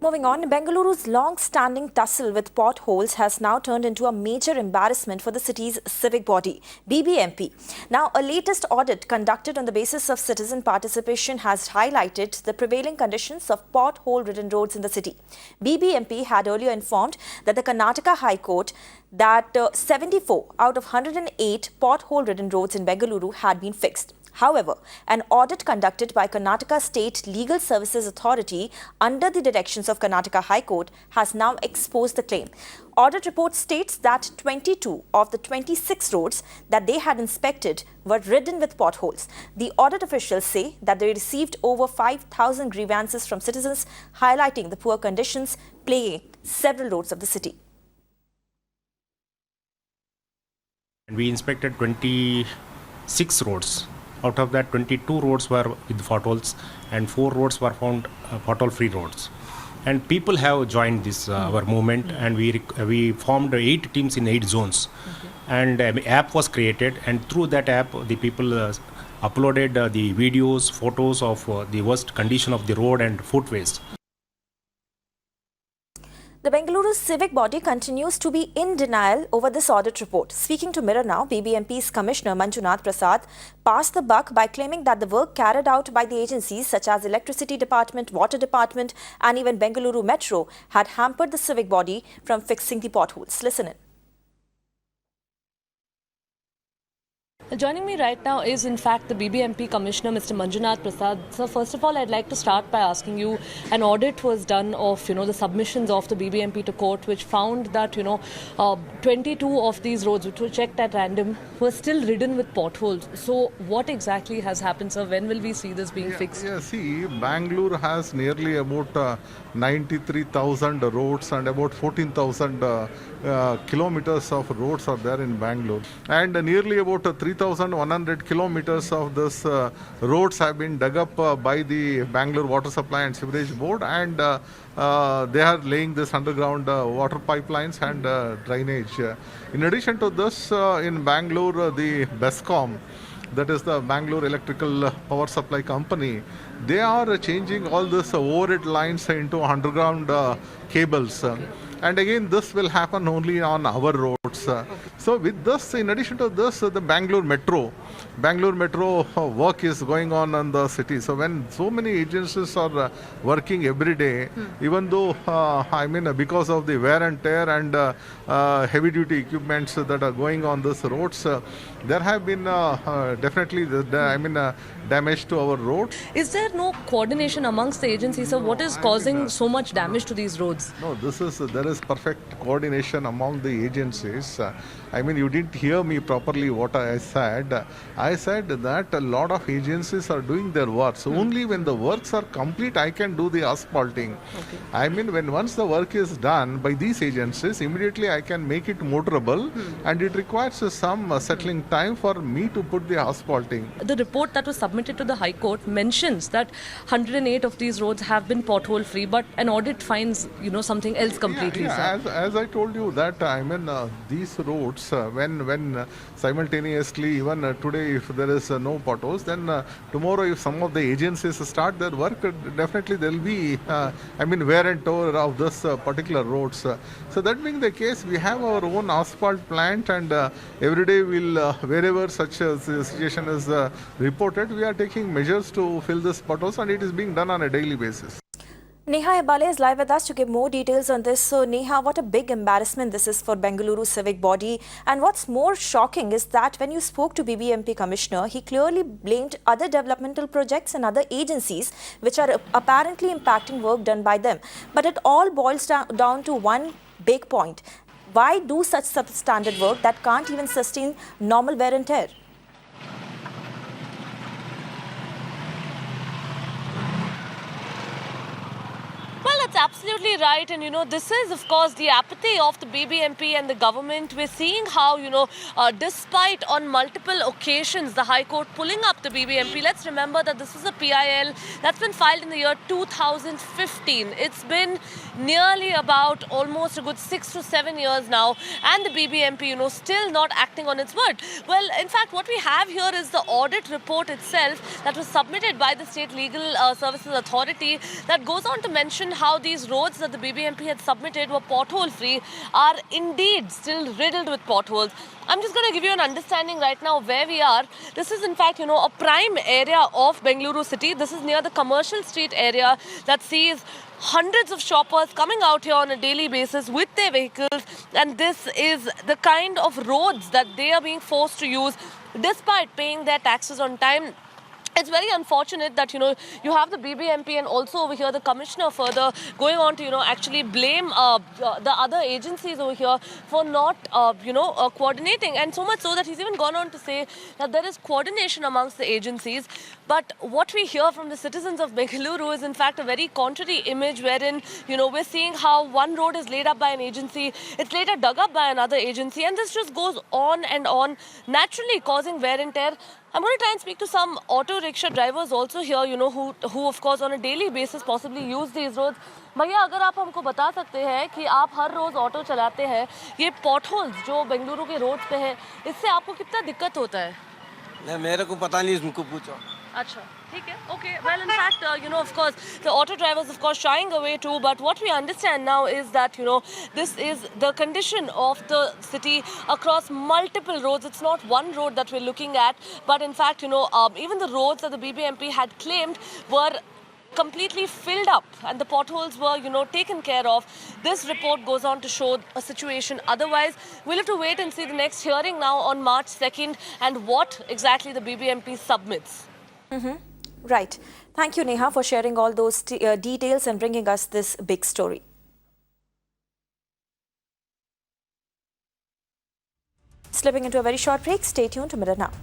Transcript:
Moving on, Bengaluru's long-standing tussle with potholes has now turned into a major embarrassment for the city's civic body, BBMP. Now, a latest audit conducted on the basis of citizen participation has highlighted the prevailing conditions of pothole-ridden roads in the city. BBMP had earlier informed that the Karnataka High Court that 74 out of 108 pothole-ridden roads in Bengaluru had been fixed. However, an audit conducted by Karnataka State Legal Services Authority under the directions of Karnataka High Court has now exposed the claim. Audit report states that 22 of the 26 roads that they had inspected were ridden with potholes. The audit officials say that they received over 5,000 grievances from citizens highlighting the poor conditions plaguing several roads of the city. We inspected 26 roads. Out of that, 22 roads were with potholes and 4 roads were found pothole-free roads. And people have joined this our movement, and we formed 8 teams in 8 zones. And an app was created, and through that app, the people uploaded the videos, photos of the worst condition of the road and footways. The Bengaluru civic body continues to be in denial over this audit report. Speaking to Mirror Now, BBMP's Commissioner Manjunath Prasad passed the buck by claiming that the work carried out by the agencies such as Electricity Department, Water Department and even Bengaluru Metro had hampered the civic body from fixing the potholes. Listen in. Joining me right now is in fact the BBMP Commissioner, Mr. Manjunath Prasad. So first of all, I'd like to start by asking you, an audit was done of, the submissions of the BBMP to court, which found that, 22 of these roads, which were checked at random, were still ridden with potholes. So what exactly has happened, sir? When will we see this being fixed? See, Bangalore has nearly about 93,000 roads and about 14,000 kilometers of roads are there in Bangalore. And nearly about 3,100 kilometers of this roads have been dug up by the Bangalore Water Supply and Sewerage Board, and they are laying this underground water pipelines and drainage. In addition to this, in Bangalore, the BESCOM, that is the Bangalore Electrical Power Supply Company, they are changing all this overhead lines into underground cables. And again, this will happen only on our roads. So with this, in addition to this, the Bangalore Metro work is going on in the city. So when so many agencies are working every day, even though, because of the wear and tear and heavy duty equipments that are going on these roads, there have been definitely damage to our roads. Is there no coordination amongst the agencies? So what is causing so much damage to these roads? No, there is perfect coordination among the agencies. You didn't hear me properly what I said. I said that a lot of agencies are doing their work. So only when the works are complete, I can do the asphalting. Okay. When once the work is done by these agencies, immediately I can make it motorable, and it requires some settling time for me to put the asphalting. The report that was submitted to the High Court mentions that 108 of these roads have been pothole free, but an audit finds something else completely. As I told you that these roads, when simultaneously, even today, if there is no potholes, then tomorrow if some of the agencies start their work, definitely there will be wear and tear of this particular roads. So that being the case, we have our own asphalt plant, and every day we'll wherever such a situation is reported, we are taking measures to fill this potholes, and it is being done on a daily basis. Neha Hebale is live with us to give more details on this. So Neha, what a big embarrassment this is for Bengaluru civic body. And what's more shocking is that when you spoke to BBMP Commissioner, he clearly blamed other developmental projects and other agencies which are apparently impacting work done by them. But it all boils down to one big point. Why do such substandard work that can't even sustain normal wear and tear? That's absolutely right. And, this is, of course, the apathy of the BBMP and the government. We're seeing how, despite on multiple occasions, the High Court pulling up the BBMP. Let's remember that this is a PIL that's been filed in the year 2015. It's been nearly about almost a good 6 to 7 years now. And the BBMP, still not acting on its word. Well, in fact, what we have here is the audit report itself that was submitted by the State Legal Services Authority that goes on to mention how these roads that the BBMP had submitted were pothole-free are indeed still riddled with potholes. I'm just going to give you an understanding right now where we are. This is in fact, a prime area of Bengaluru city. This is near the commercial street area that sees hundreds of shoppers coming out here on a daily basis with their vehicles, and this is the kind of roads that they are being forced to use despite paying their taxes on time. It's very unfortunate that, you have the BBMP and also over here the commissioner further going on to, actually blame the other agencies over here for not, coordinating. And so much so that he's even gone on to say that there is coordination amongst the agencies. But what we hear from the citizens of Bengaluru is in fact a very contrary image wherein, we're seeing how one road is laid up by an agency, it's later dug up by another agency, and this just goes on and on, naturally causing wear and tear. I'm going to try and speak to some auto rickshaw drivers also here, who of course on a daily basis possibly use these roads. भैया अगर आप हमको बता सकते हैं कि आप हर रोज auto चलाते हैं, ये पॉटहोल्स जो बेंगलुरु के रोड्स पे हैं, इससे आपको कितना दिक्कत होता है? नहीं, मेरे को पता नहीं, उनको पूछो. अच्छा, ठीक है, okay. Well, in fact, of course, the auto drivers, of course, shying away too. But what we understand now is that, this is the condition of the city across multiple roads. It's not one road that we're looking at, but in fact, even the roads that the BBMP had claimed were completely filled up and the potholes were, taken care of. This report goes on to show a situation otherwise. We'll have to wait and see the next hearing now on March 2nd and what exactly the BBMP submits. Right. Thank you, Neha, for sharing all those details and bringing us this big story. Slipping into a very short break. Stay tuned to Mirror Now.